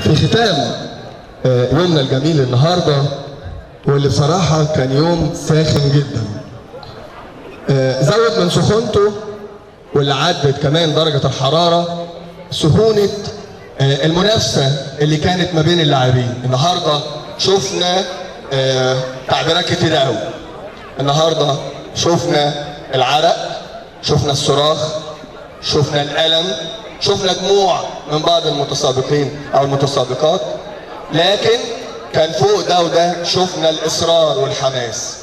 في ختام يومنا الجميل النهارده، واللي بصراحه كان يوم ساخن جدا، زود من سخونته واللي عدت كمان درجه الحراره سخونه المنافسه اللي كانت ما بين اللاعبين. النهارده شفنا تعبيرات كتير قوي. النهارده شفنا العرق، شفنا الصراخ، شفنا الألم، شفنا دموع من بعض المتسابقين أو المتسابقات، لكن كان فوق ده وده شفنا الإصرار والحماس.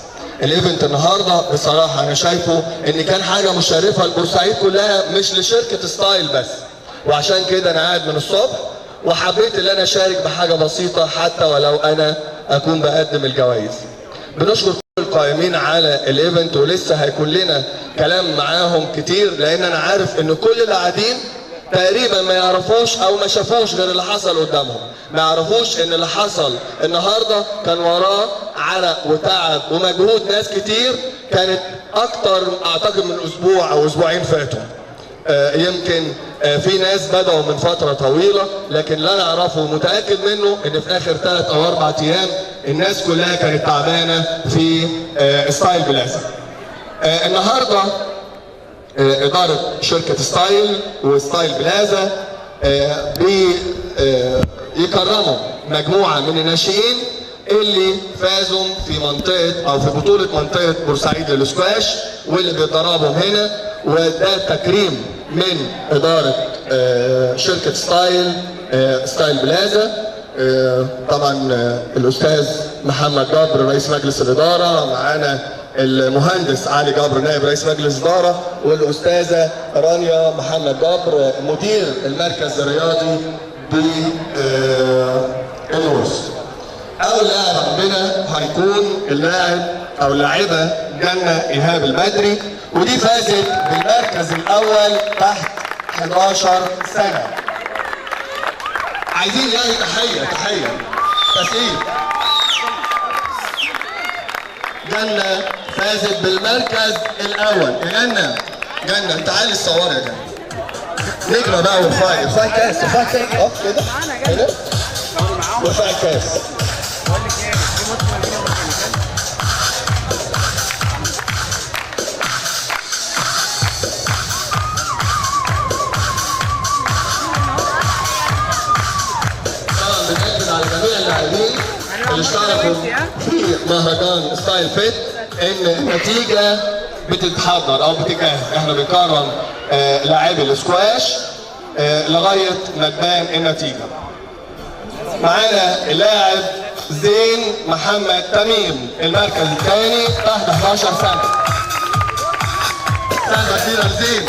الايفنت النهارده بصراحة أنا شايفه إن كان حاجة مشرفة لبورسعيد كلها، مش لشركة ستايل بس، وعشان كده أنا قاعد من الصبح وحبيت إن أنا أشارك بحاجة بسيطة حتى ولو أنا أكون بقدم الجوائز. بنشكر القائمين على الايفنت، ولسه هيكون لنا كلام معاهم كتير، لان انا عارف ان كل اللي قاعدين تقريبا ما يعرفوش او ما شافوش غير اللي حصل قدامهم، ما يعرفوش ان اللي حصل النهارده كان وراه عرق وتعب ومجهود ناس كتير، كانت اكتر اعتقد من اسبوع او اسبوعين فاتوا. يمكن في ناس بدأوا من فترة طويلة، لكن لا نعرفه متأكد منه ان في اخر 3 أو 4 ايام الناس كلها كانت تعبانة في ستايل بلازا. النهاردة إدارة شركة ستايل وستايل بلازا بيكرموا مجموعة من الناشئين اللي فازوا في منطقة أو في بطولة منطقة بورسعيد للسكواش، واللي بيتدربوا هنا، وده تكريم من إدارة شركة ستايل بلازا. طبعا الأستاذ محمد جابر رئيس مجلس الإدارة، معانا المهندس علي جابر نائب رئيس مجلس الإدارة، والأستاذة رانيا محمد جابر مدير المركز الرياضي بالنورس. أول لاعب عندنا هيكون اللاعب أو اللاعبة جنة إيهاب البدري، ودي فازت بالمركز الأول تحت 11 سنة. عايزين يعني تحية تسقيف. جنة فازت بالمركز الأول. يا جنة تعالي الصور يا جنة. نجرة بقى وارفعي كاس، اقف كده وارفعي كاس. على جميع اللاعبين اللي اشتركوا في مهرجان ستايل فيت ان النتيجه بتتحضر او بتجهز. احنا بنكرم لاعبي الاسكواش لغايه ما تبان النتيجه. معانا اللاعب زين محمد تميم، المركز الثاني تحت 11 سنه. سنه كبيره لزين.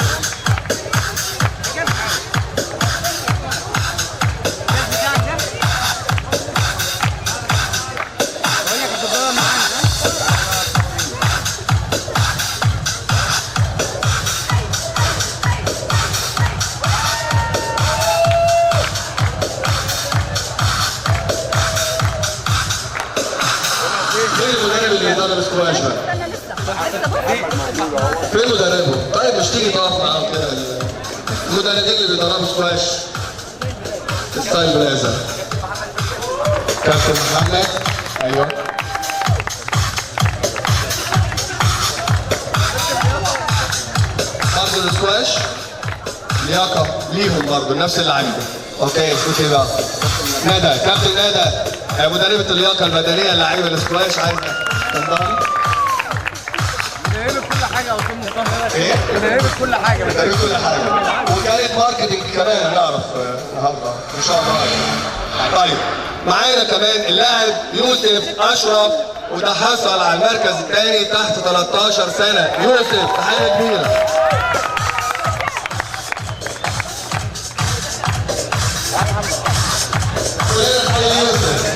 فين مدربه؟ طيب مش تيجي تقف معاهم كده؟ المدربين اللي بيدربوا سكواش ستايل بلازا. كابتن محمد، ايوه. برضه السكواش لياقه ليهم برضه نفس اللعيبه. اوكي اسمك ايه بقى؟ ندى، كابتن ندى مدربة اللياقه البدنيه للاعيبه السكواش، عايزه تنضم؟ ايه؟ بنعرف كل حاجه وكالة ماركتنج كمان هنعرف النهارده ان شاء الله. طيب معانا كمان اللاعب يوسف اشرف، وده حصل على المركز الثاني تحت 13 سنه. يوسف تحيه كبيره. كلنا تحيه يوسف.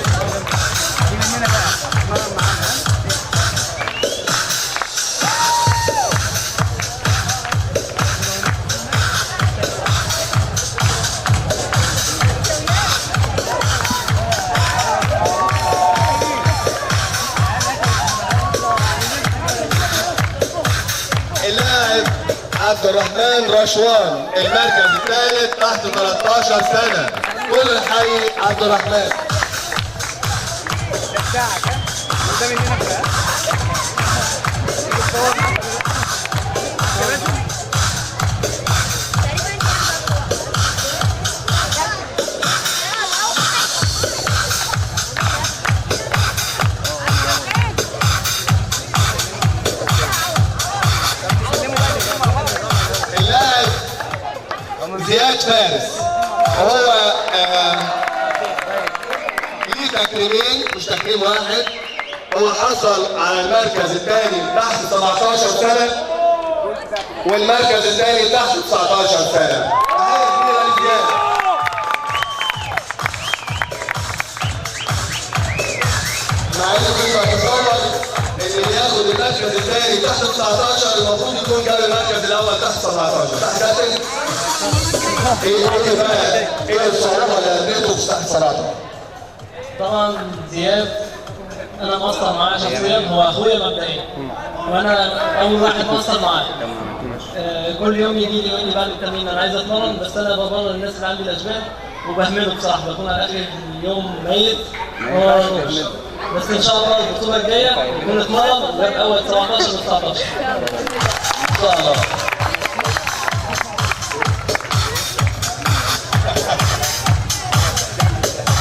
عبد الرحمن رشوان، المركز الثالث تحت 13 سنة. كل حي عبد الرحمن. اللاعب زياد فارس هو ليه تكريمين مش تكريم واحد. هو حصل على المركز الثاني تحت 17 سنة والمركز الثاني تحت 19 سنة. تحية كبيرة لزياد. مع ان كنت بتصور ان اللي ياخد المركز الثاني تحت 19 المفروض يكون جاب المركز الاول تحت 17. صح كده؟ ايه بقى؟ ايه الصعوبة اللي قابلته في تحت 17؟ طبعا زياد انا مقصر معاه شخصيا، هو اخويا مبدئيا وانا اول واحد مقصر معاه. كل يوم يجي لي يقول لي بعد التمرين انا عايز اتمرن، بس انا ببرر الناس اللي عندي الاشباه وبهمله بصراحه، بكون على اخر اليوم ميت بس ان شاء الله البطوله الجايه نكون اتمرن وجاب اول 17 و 19 ان شاء الله.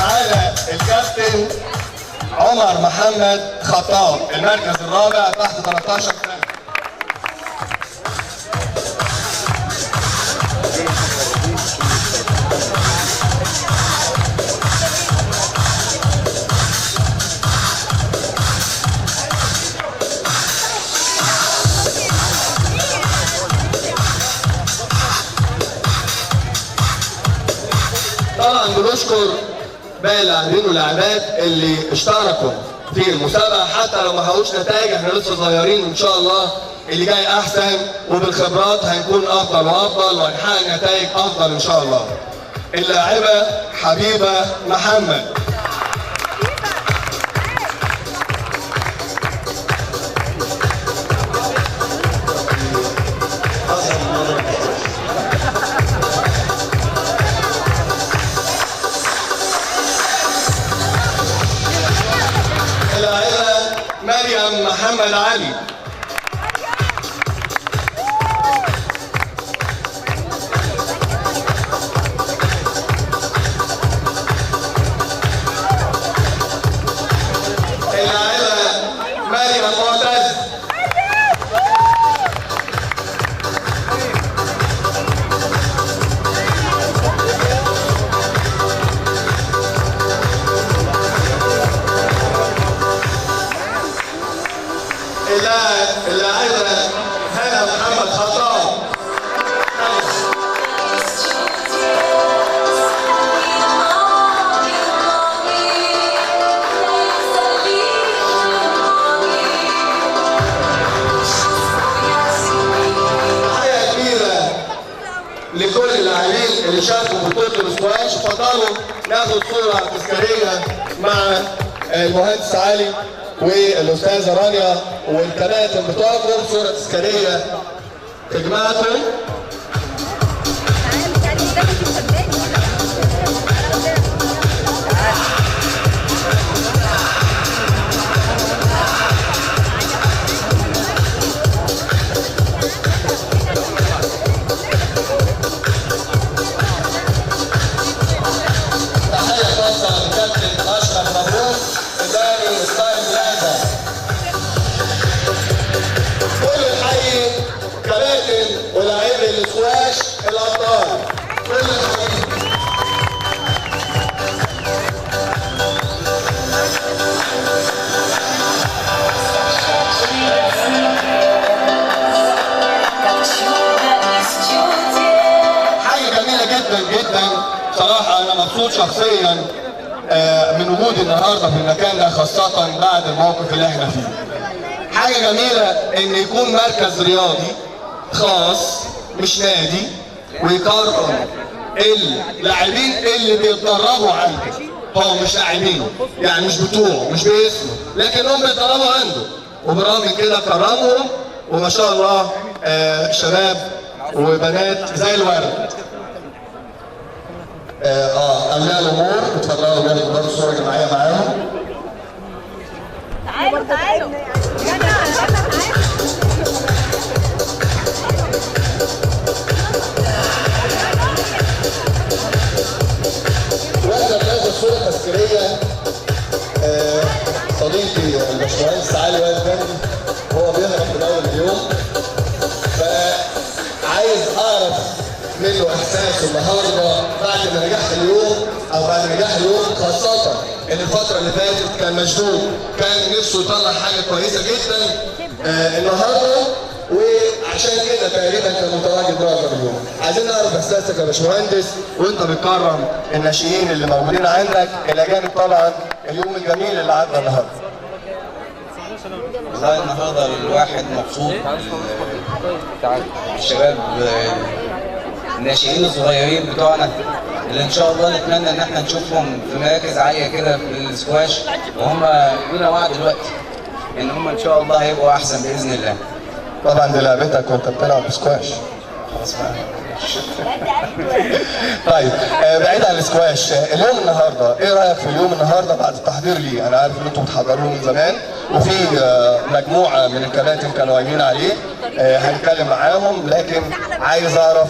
على الكابتن عمر محمد خطاب المركز الرابع تحت 13 سنة. طبعا بنشكر باقي اللاعبين واللاعبات اللي اشتركوا في المسابقه، حتى لو ما حققوش نتائج احنا لسه صغيرين وان شاء الله اللي جاي احسن وبالخبرات هنكون افضل وافضل وهنحقق نتائج افضل ان شاء الله. اللاعبه حبيبه محمد. مريم محمد علي. اللاعبة مريم معتز. اللاعبة هنا محمد خطاب. تحية كبيرة لكل اللاعبين اللي شاركوا في بطولة الاسكواش. اتفضلوا ناخد صورة تذكارية مع المهندس علي والاستاذه رانيا والكباتن بتوعكم، صوره تذكاريه تجمعكم. تحيه خاصه للكابتن اشرف مبروك اداري ستايل بلازا. كل الحي كباتن ولاعيبي الاسكواش الابطال كل الحي. حاجه جميله جدا جدا صراحه. انا مبسوط شخصيا من وجودي النهارده في المكان ده، خاصه بعد الموقف اللي احنا فيه. حاجه جميله ان يكون مركز رياضي خاص مش نادي ويكرم اللاعبين اللي بيتدربوا عنده. هو مش لاعبينه يعني مش بتوعه مش باسمه، لكن هم بيتدربوا عنده وبرغم كده كرمهم وما شاء الله شباب وبنات زي الورد. اولياء الامور اتفضلوا جنب برضه صوره جماعيه معاهم. تعالوا تعالوا واحنا بناخد صوره تذكاريه صديقي الباشمهندس علي واقف جنبي هو بيهرب من اول اليوم، فعايز اعرف منه احساسه النهارده بعد ما نجح اليوم او بعد نجاح اليوم، خاصه ان الفتره اللي فاتت كان مشدود، كان نفسه يطلع حاجه كويسه جدا النهارده، وعشان كده تقريبا كان متواجد معظم اليوم. عايزين نعرف احساسك يا باشمهندس وانت بتكرم الناشئين اللي موجودين عندك الى جانب طبعا اليوم الجميل اللي عدى النهارده. والله النهارده الواحد مبسوط الشباب الناشئين الصغيرين بتوعنا اللي ان شاء الله نتمنى ان احنا نشوفهم في مراكز عاليه كده في السكواش، وهم لينا وعد دلوقتي ان هم ان شاء الله هيبقوا احسن باذن الله. طبعا دي لعبتك وانت بتلعب سكواش. خلاص بقى. طيب بعيد عن السكواش، اليوم النهارده ايه رايك في اليوم النهارده بعد التحضير ليه؟ انا عارف ان انتم بتحضروه من زمان وفي مجموعه من الكباتن كانوا قايمين عليه، هنتكلم معاهم، لكن عايز اعرف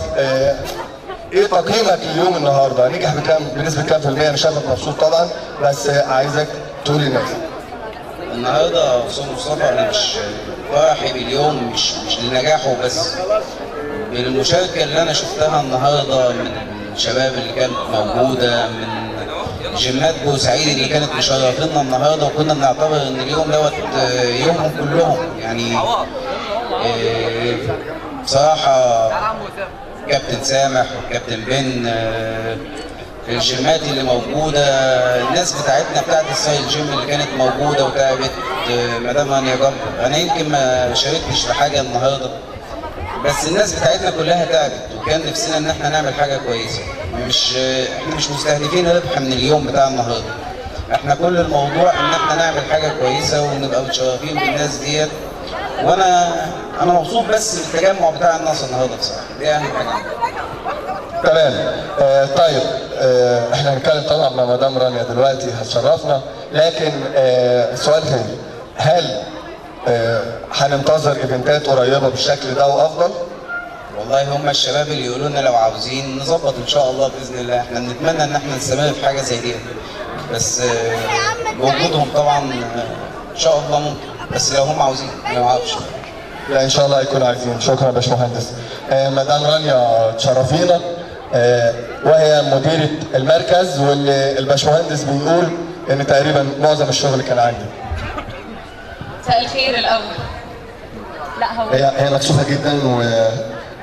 ايه تقييمك لليوم النهارده؟ نجح بكام بنسبه كام في المية؟ انا شايفك مبسوط طبعا، بس عايزك تقول للناس. النهارده استاذ مصطفى انا مش فرحي باليوم مش لنجاحه بس، بالمشاركه اللي انا شفتها النهارده من الشباب اللي كانت موجوده، من جيمات بورسعيد اللي كانت مشرفينا النهارده، وكنا بنعتبر ان اليوم دوت يومهم كلهم يعني. بصراحه كابتن سامح وكابتن بن في الجيمات اللي موجوده، الناس بتاعتنا بتاعت السايد جيم اللي كانت موجوده وتعبت، مدام هانيا جبر، انا يمكن ما شاركتش في حاجه النهارده بس الناس بتاعتنا كلها تعبت، وكان نفسنا ان احنا نعمل حاجه كويسه. احنا مش مستهدفين ربح من اليوم بتاع النهارده، احنا كل الموضوع ان احنا نعمل حاجه كويسه ونبقى متشرفين بالناس ديت، وانا مبسوط بس بالتجمع بتاع الناس النهارده بصراحه، دي اهم حاجه. تمام. طيب احنا هنتكلم طبعا مع مدام رانيا دلوقتي هتشرفنا، لكن سؤال تاني، هل هننتظر ايفنتات قريبه بالشكل ده وافضل؟ والله هم الشباب اللي يقولوا لنا لو عاوزين نظبط ان شاء الله باذن الله، احنا بنتمنى ان احنا نستمر في حاجه زي دي، بس بوجودهم طبعا ان شاء الله ممكن، بس لو هم عاوزين انا ما اعرفش. لا ان شاء الله هيكونوا عايزين. شكرا يا باشمهندس. مدام رانيا تشرفينا، وهي مديره المركز، واللي الباشمهندس بيقول ان تقريبا معظم الشغل كان عندي. مساء الخير الاول. لا هو هي مكسوفه جدا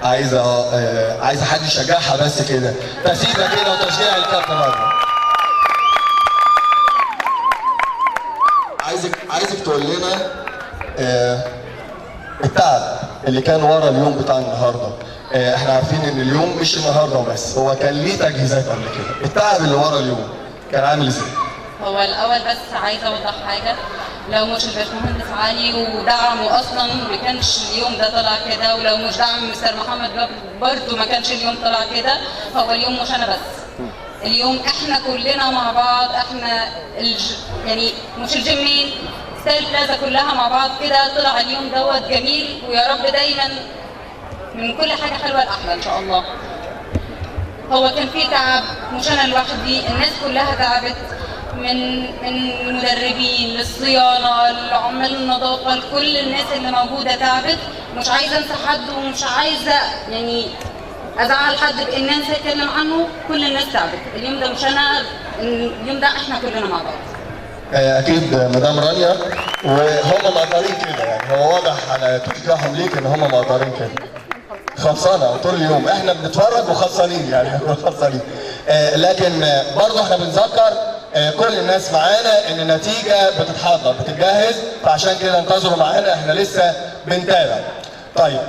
وعايزه حد يشجعها بس كده، تسيبها كده وتشجيع الكابتن رانيا. عايزك تقول لنا التعب اللي كان ورا اليوم بتاع النهارده. احنا عارفين ان اليوم مش النهارده وبس، هو كان ليه تجهيزات قبل كده، التعب اللي ورا اليوم كان عامل ازاي؟ هو الاول بس عايزه اوضح حاجه، لو مش الباشمهندس علي ودعمه اصلا ما كانش اليوم ده طلع كده، ولو مش دعم مستر محمد برضه ما كانش اليوم طلع كده. هو اليوم مش انا بس، اليوم احنا كلنا مع بعض، احنا يعني مش الجيمين، ستايل بلازا كلها مع بعض كده طلع اليوم دوت جميل، ويا رب دايما من كل حاجه حلوه لاحلى ان شاء الله. هو كان في تعب، مش انا لوحدي، الناس كلها تعبت، من المدربين للصيانه لعمال النظافه لكل الناس اللي موجوده تعبت. مش عايزه انسى حد ومش عايزه يعني ازعل حد بان انسى اتكلم عنه، كل الناس تعبت. اليوم ده مش انا، اليوم ده احنا كلنا مع بعض. اكيد مدام رانيا، وهم مقدرين كده، يعني هو واضح على تشجيعهم ليك ان هم مقدرين كده. خلصانه طول اليوم احنا بنتفرج وخلصانين، يعني خلصانين. لكن برضه احنا بنذكر كل الناس معانا ان النتيجه بتتحضر بتتجهز، فعشان كده انتظروا معانا، احنا لسه بنتابع. طيب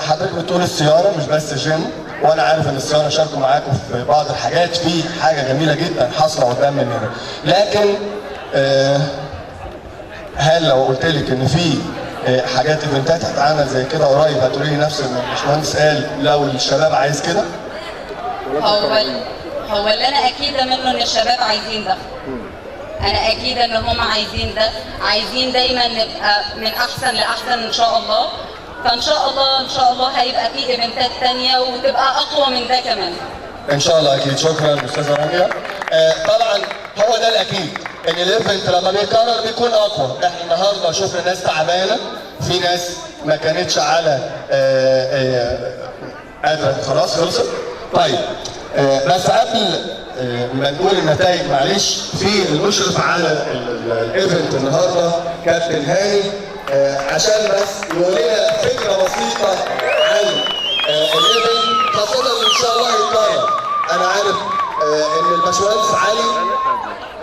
حضرتك بتقول الصيانه مش بس جيم، وانا عارف ان الصيانه شاركوا معاكم في بعض الحاجات، في حاجه جميله جدا حاصله قدام مننا، لكن هل لو قلت لك ان في حاجات ايفنتات هتتعمل زي كده قريب هتقولي لي نفس اللي الباشمهندس قال لو الشباب عايز كده؟ هو اللي انا اكيده منه ان الشباب عايزين ده. انا اكيده ان هم عايزين ده، عايزين دايما نبقى من احسن لاحسن ان شاء الله. فان شاء الله ان شاء الله هيبقى في ايفنتات تانية وتبقى اقوى من ده كمان ان شاء الله. اكيد. شكرا استاذه رانيا. طبعا هو ده الاكيد ان الايفنت لما بيتكرر بيكون اقوى. احنا النهارده شفنا ناس تعبانه، في ناس ما كانتش على قادره، خلاص خلصت. طيب بس قبل ما نقول النتائج معلش، في المشرف على الايفنت النهارده كابتن هاني، عشان بس يقول لنا فكره بسيطه عن الايفنت، خاصه ان شاء الله يتكرر. انا عارف ان الباشمهندس علي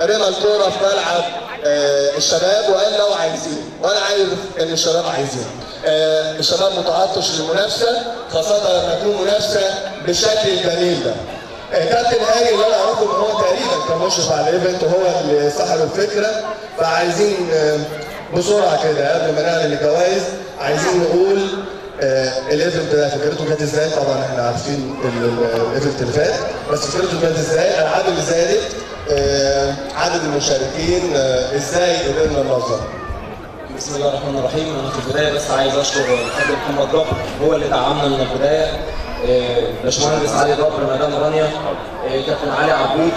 رمى الكوره في ملعب الشباب وقال لو عايزين، وانا عارف ان الشباب عايزين. الشباب متعطش للمنافسه، خاصه لما تكون منافسه بالشكل الجميل ده. كابتن هاني اللي انا اعرفه ان هو تقريبا كان مشرف على الايفنت وهو اللي صاحب الفكره، فعايزين بسرعه كده قبل ما نعلن الجوائز عايزين نقول الايفنت ده فكرته جت ازاي. طبعا احنا عارفين الايفنت اللي فات، بس فكرته جت ازاي، العدد اللي زادت، عدد المشاركين، ازاي قدرنا ننظم. بسم الله الرحمن الرحيم. انا في البدايه بس عايز اشكر الحاج محمد جبر، هو اللي دعمنا من البدايه. باشمهندس علي جبر، مدام رانيا، كابتن علي عبود،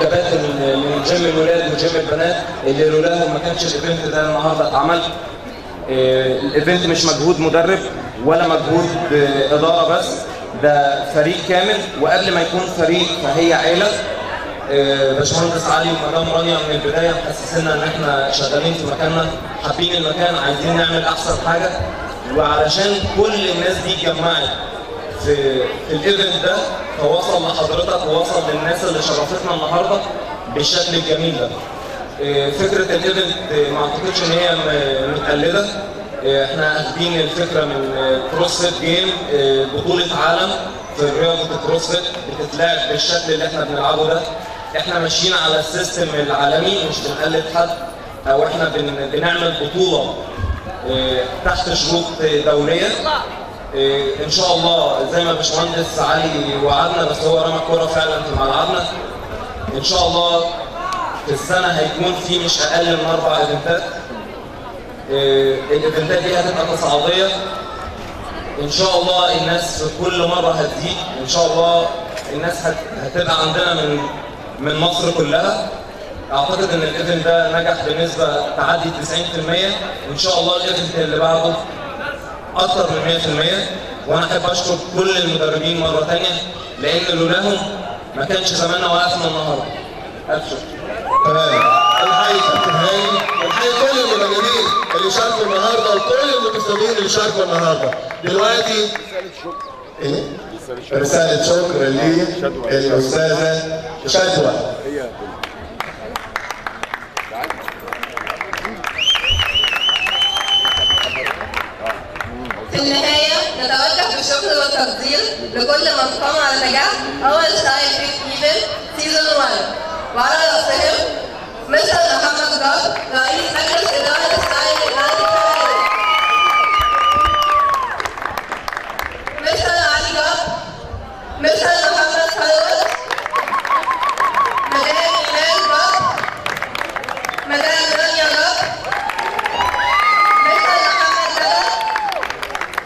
كباتن من جيم الولاد وجيم البنات اللي لولاهم ما كانش الايفنت ده النهارده اتعمل. الايفنت مش مجهود مدرب ولا مجهود اداره بس، ده فريق كامل، وقبل ما يكون فريق فهي عيله. باشمهندس علي ومدام رانيا من البدايه محسسنا ان احنا شغالين في مكاننا، حابين المكان، عايزين نعمل احسن حاجه. وعلشان كل الناس دي اتجمعت في الايفنت ده، فوصل لحضرتك ووصل للناس اللي شرفتنا النهارده بالشكل الجميل ده. فكره الايفنت ما اعتقدش ان هي متقلده، احنا اخدين الفكره من كروسفيت جيم، بطوله عالم في رياضه الكروسفيت بتتلعب بالشكل اللي احنا بنلعبه ده. احنا ماشيين على السيستم العالمي، مش بنقلد حد، او احنا بنعمل بطوله تحت شروط دوليه. ان شاء الله زي ما باشمهندس علي وعدنا، بس هو رمى الكوره فعلا في ملعبنا. ان شاء الله في السنه هيكون في مش اقل من 4 ايفنتات. الايفنتات دي هتبقى تصاعديه ان شاء الله. الناس في كل مره هتزيد ان شاء الله. الناس هتبقى عندنا من مصر كلها. اعتقد ان الايفنت ده نجح بنسبه تعدي 90%. وان شاء الله الايفنت اللي بعده اكتر من 100%. وانا احب اشكر كل المدربين مره ثانيه، لان لولاهم ما كانش زماننا وقفنا النهارده. الف شكر. تمام. الحقيقة كابتن هاني، الحقيقة كل المدربين اللي شاركوا النهارده وكل المتصدرين اللي شاركوا النهارده. دلوقتي رسالة شكر للأستاذة شدوى. في النهاية نتوجه بالشكر والتقدير لكل من قام على نجاح أول ستايل فيك ايفنت سيزون 1، وعلى رأسهم مستر محمد جاب رئيس مجلس إدارة ستايل النادي الكندي، مستر علي جاب، مستر محمد ثروت، مدام إيمان جاب، مدام رانيا جاب، مستر محمد جاب،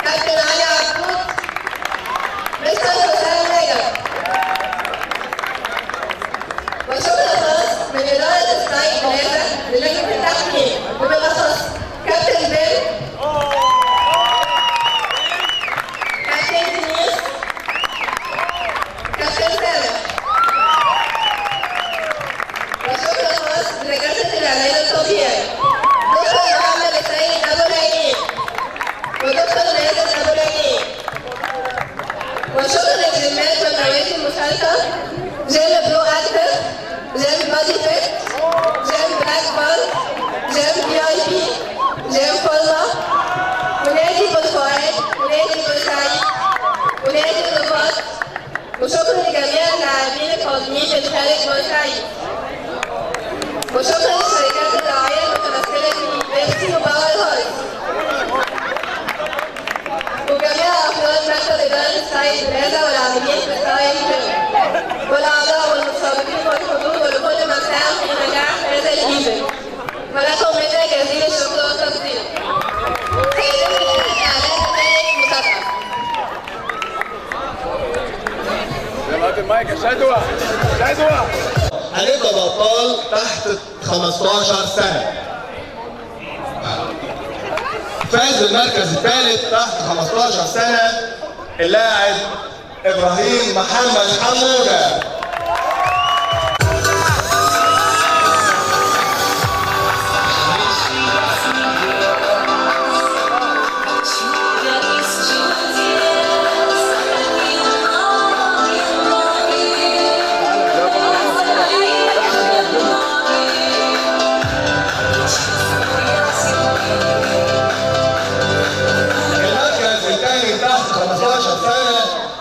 كابتن علي عبود، مستر حسام نجم. وشكر خاص من إدارة ستايل بلازا للجنة التحكيم، وبالأخص كابتن بيل، كابتن دينيس، كابتن سامح. وشكر خاص لجلسة العلاج الطبيعي دكتور محمد السيد أبو العينين ودكتور نازل أبو العينين. وشكر للجيمات والنوادي المشاركة: جيم برو اكتف، جيم بادي فيت، جيم بلاك بال، جيم VIP، جيم فورما، ونادي بورفؤاد، ونادي البورسعيد، ونادي الرباط. وشكر لجميع اللاعبين القادمين من خارج بورسعيد. وشكر للشركات الراعية المتمثلة في بيبسي وباور هورس، وجميع أفراد مكتب إدارة ستايل بلازا والعاملين في ستايل جيم، والأعضاء الاطفال تحت 15 سنه. فاز بالمركز الثالث تحت 15 سنه اللاعب ابراهيم محمد حموده.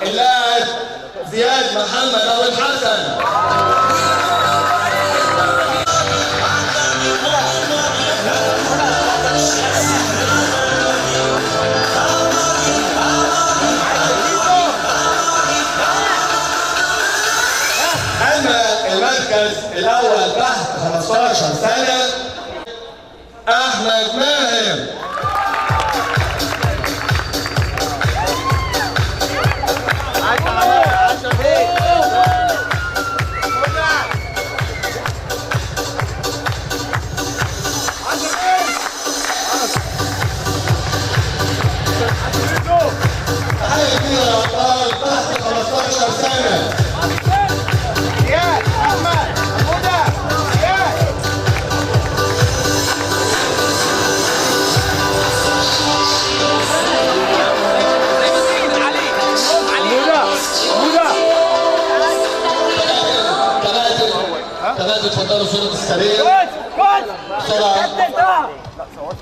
اللاعب زياد محمد ابو الحسن. اما المركز الاول تحت 15 سنه احمد ماهر. تبادل اتفضلوا صورة السرير بسرعة.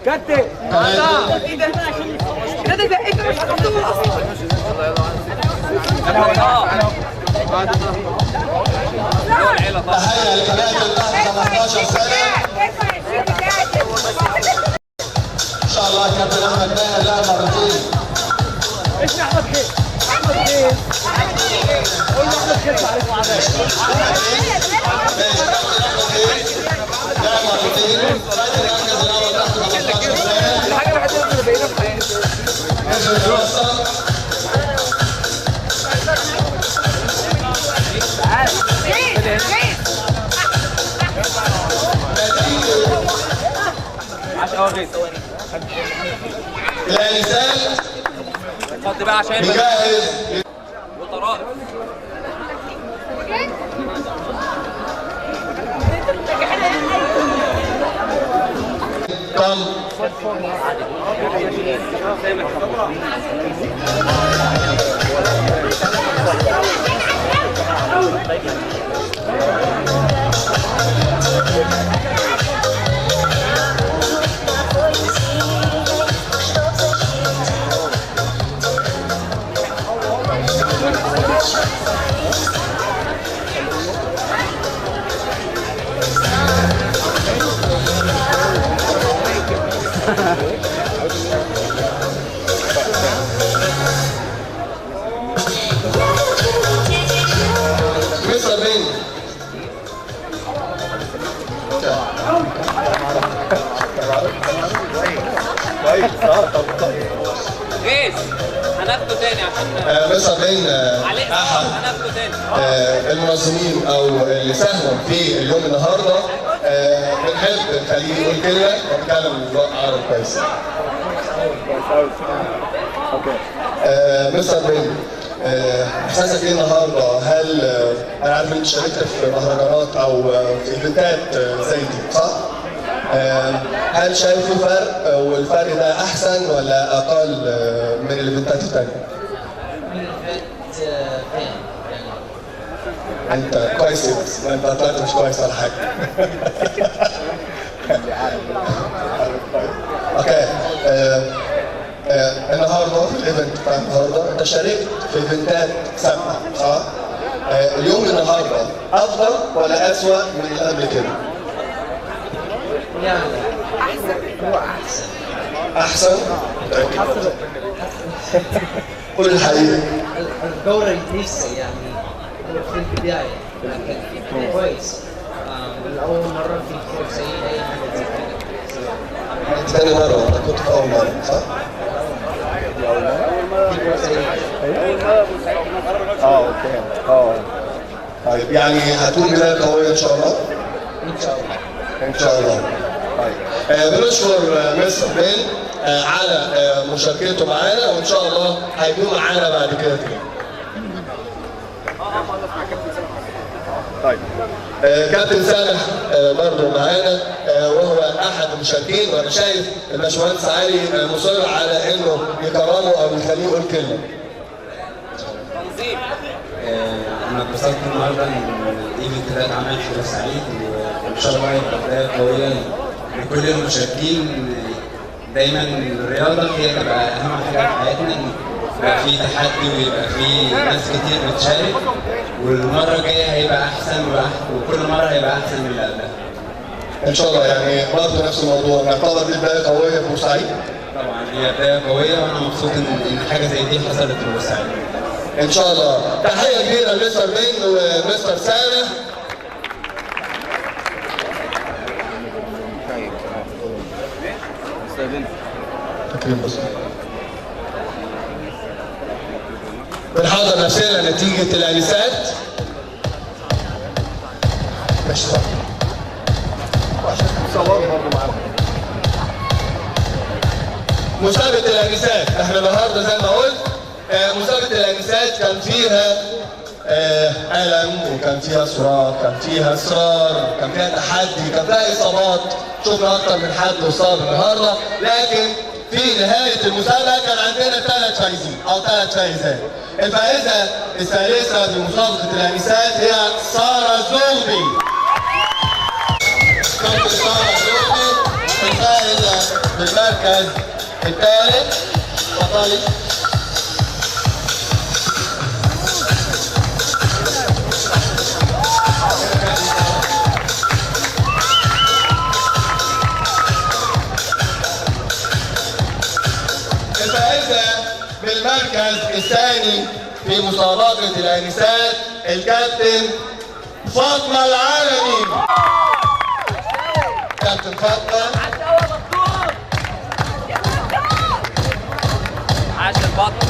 كابتن تحية لكباتن تحت 15 سنة. إن شاء الله كابتن أحمد ماهر لعب مرتين. ايش احمد خير؟ احمد خير قول له احمد خير عليكم عادي. ماشي كابتن أحمد خير لعب مرتين. المركز الأول تحت 15 سنة. الحاجة الوحيدة اللي بيننا في حياتي نزل الوسط. الانسان اتفضل بقى عشان بيجهز وطرائق قم مستر بين جيس هناخده تاني عشان مستر بين احد هناخده تاني المنظمين او اللي ساهموا في اليوم النهارده. بنحب نخليه يقول كلمه ونتكلم عربي كويس. مستر بين احساسك ايه النهارده؟ هل انا عارف انت شاركت في مهرجانات او في ايفنتات زي دي صح؟ هل شايف في فرق والفرق ده احسن ولا اقل من الايفنتات الثانيه؟ انت كويس بس انت طلعت مش كويس ولا حاجه. اوكي. النهارده في الايفنت بتاع النهارده انت شاركت في ايفنتات سابقه صح؟ اليوم النهارده افضل ولا اسوء من اللي قبل كده؟ يعني هو احسن. احسن؟ قول الحقيقه. الدورة نفسي يعني في البداية لكن كويس. والأول مرة في فرصة زي أي حاجة زي كده. انت تاني مره انت كنت في اول مره صح؟ اوكي. طيب يعني هتكون بدايه قويه ان شاء الله. ان شاء الله. ان شاء الله. طيب بنشكر مستر بن على مشاركته معانا، وان شاء الله هيكون معانا بعد كده تاني. طيب كابتن سامح برضه معانا وهو احد المشاركين، وانا شايف الباشمهندس علي مصر على انه يكرمه او يخليه يقول كلمه. انا اتبسطت النهارده ان الايفنت ده اتعمل في بورسعيد، وان شاء الله يبقى بدايه قويه لكل المشاركين. دايما الرياضه هي تبقى اهم حاجه في حياتنا، يبقى في تحدي ويبقى في ناس كتير بتشارك، والمره الجايه هيبقى احسن وكل مره هيبقى احسن من اللي قبلها. ان شاء الله يعني برضه نفس الموضوع، نعتبر دي بدايه قويه في بورسعيد. طبعا هي بدايه قويه، وانا مبسوط ان حاجه زي دي حصلت في بورسعيد. ان شاء الله. تحيه كبيره لمستر بن ومستر سامح. تكريم بس. بنحضر نفسنا نتيجه الانسات. ماشي طبعا. عشان تصوروا برضه معانا. مسابقه الانسات، احنا النهارده زي ما قلت مسابقة الأنسات كان فيها ألم، وكان فيها صراخ، كان فيها إصرار، كان فيها تحدي، كان فيها إصابات. شفنا أكتر من حد إصاب النهارده، لكن في نهاية المسابقة كان عندنا 3 فايزين أو 3 فايزات. الفائزة الثالثة في مسابقة الأنسات هي سارة الزغبي. كانت سارة الزغبي الفائزة بالمركز الثالث. اتفضلي. بالمركز الثاني في مسابقة الآنسات الكابتن فاطمة العالمي. كابتن فاطمة. عاش البطل.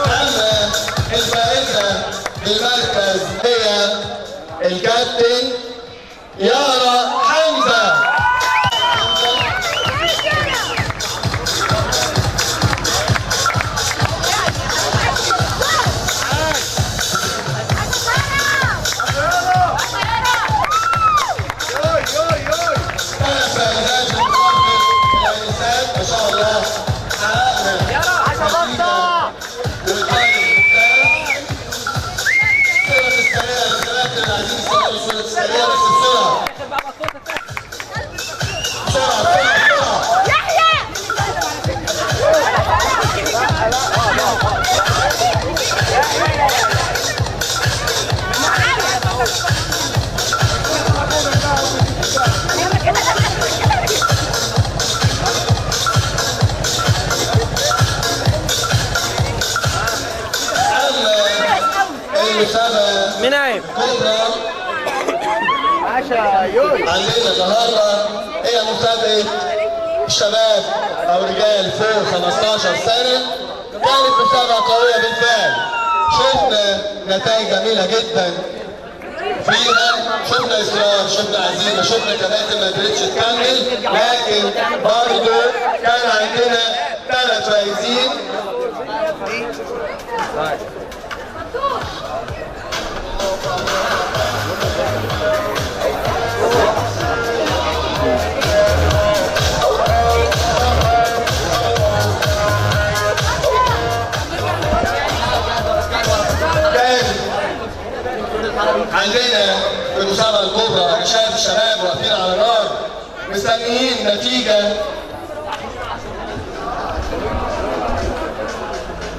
أما الفائزة بالمركز هي الكابتن يارا حمزة. منعم عندنا النهارده هي مسابقة شباب أو رجال فوق 15 سنة. كانت مسابقة قوية بالفعل، شفنا نتائج جميلة جدا فيها، شفنا إصرار، شفنا عزيمة، شفنا كباتن ما قدرتش تكمل، لكن برضه كان عندنا 3 فايزين. عندنا في المسابقة الكبرى أنا شايف الشباب واقفين على نار مستنيين نتيجة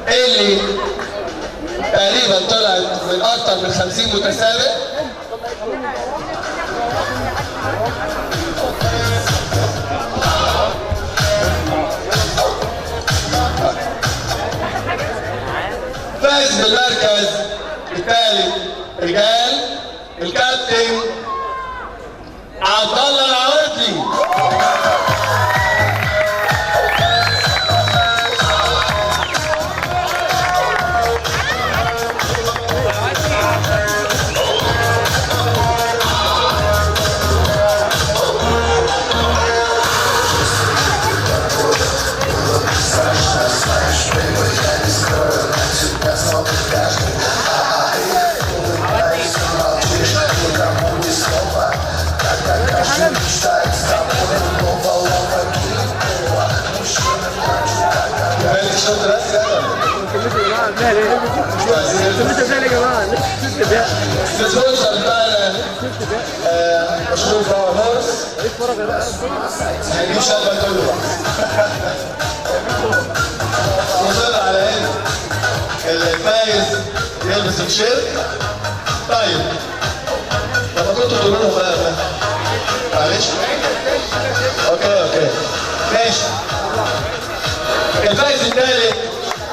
اللي تقريبا طلعت من أكثر من 50 متسابق. فاز بالمركز الثالث رجال الكابتن عبد الله العوضي. السبونسر بتاعنا مشروع باور هورس هنجيب شغل كله وصلنا على هنا الفايز يلبس التيشيرت. طيب لما كنتوا تقولوا له بقى معلش اوكي ماشي. الفايز الثالث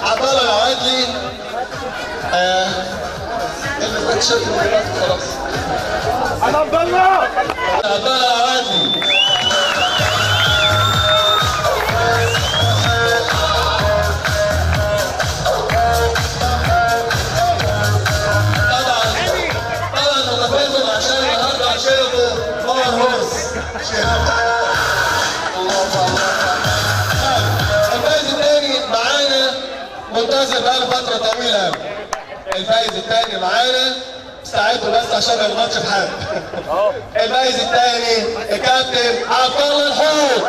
عبد الله العوادلي. البس التيشيرت خلاص. عبد الله العوادلي. الفايز الثاني معانا منتظر بقاله فترة طويلة قوي. الفايز الثاني معانا استعدوا بس عشان ما نغلطش في حد. الفايز الثاني الكابتن عبد الله الحوت.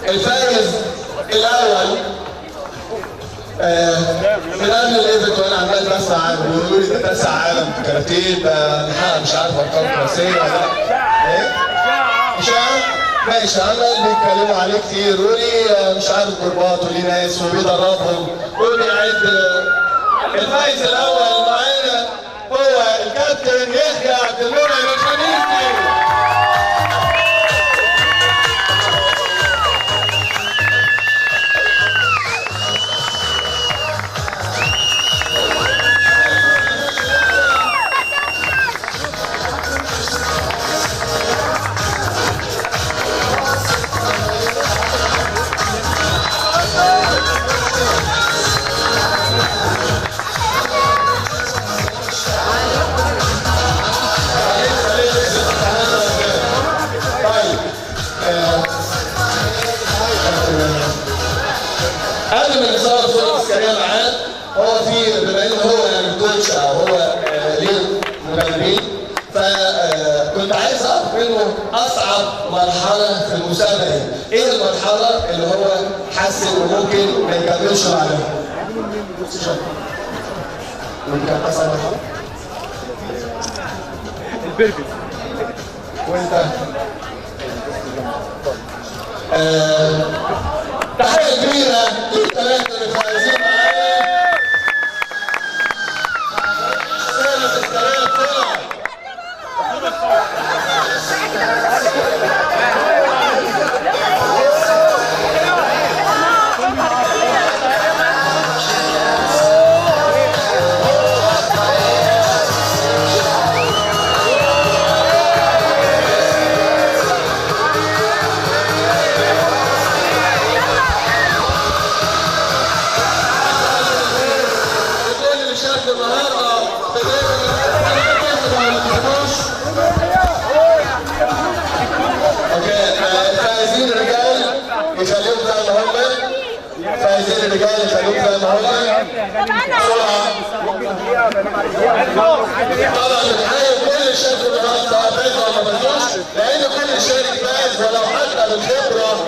الفائز الاول من قبل الايفنت وانا عمال بسعى بيقولوا لي ده كاس عالم في كاراتيه ده نحقق مش عارف ارقام قياسيه ولا ايه؟ اشاعه؟ ماشي عمال بيتكلموا عليه كتير وليه مش عارف ضربات وليه ناس وبيدربهم وبيعد. الفائز الاول معانا هو الكابتن يحيى عبد المنعم الخميسي. قبل ما نصور صورة تذكارية معاه هو في بما انه هو يعني كوتش او هو ليه مدربين فكنت عايز اعرف منه اصعب مرحلة في المسابقة ايه المرحلة اللي هو حس انه ممكن ما يكملش بعدها؟ كان اصعب مرحلة؟ البربي. وانت؟ تحية كبيرة للثلاثة اللي فايزين معايا. سنة الثلاث طلع. فايزين الرجال يخلوك زي ما هم طبعا بنحيي كل شاب النهارده فايز ولا ما فازوش لان كل شارك فايز ولو حتى بالخبره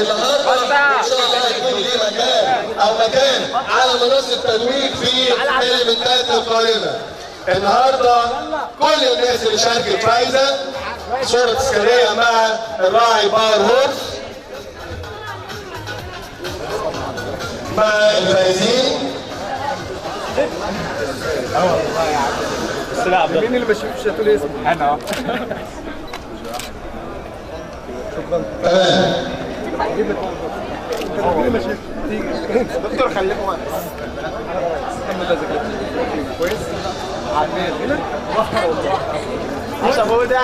النهارده ان شاء الله يكون ليه مكان او مكان على منصه التتويج في الايفنتات القادمه. النهارده كل الناس اللي شاركت فايزه صوره تذكاريه مع الراعي باور هورس مع الفايزين. بس لا عبد مين اللي ما شافش هتقول اسمه؟ انا شكرا. تمام. مين اللي ما شافش؟ دكتور خليك واقف. محمد كويس؟ عارفين هنا؟ عشان هو ده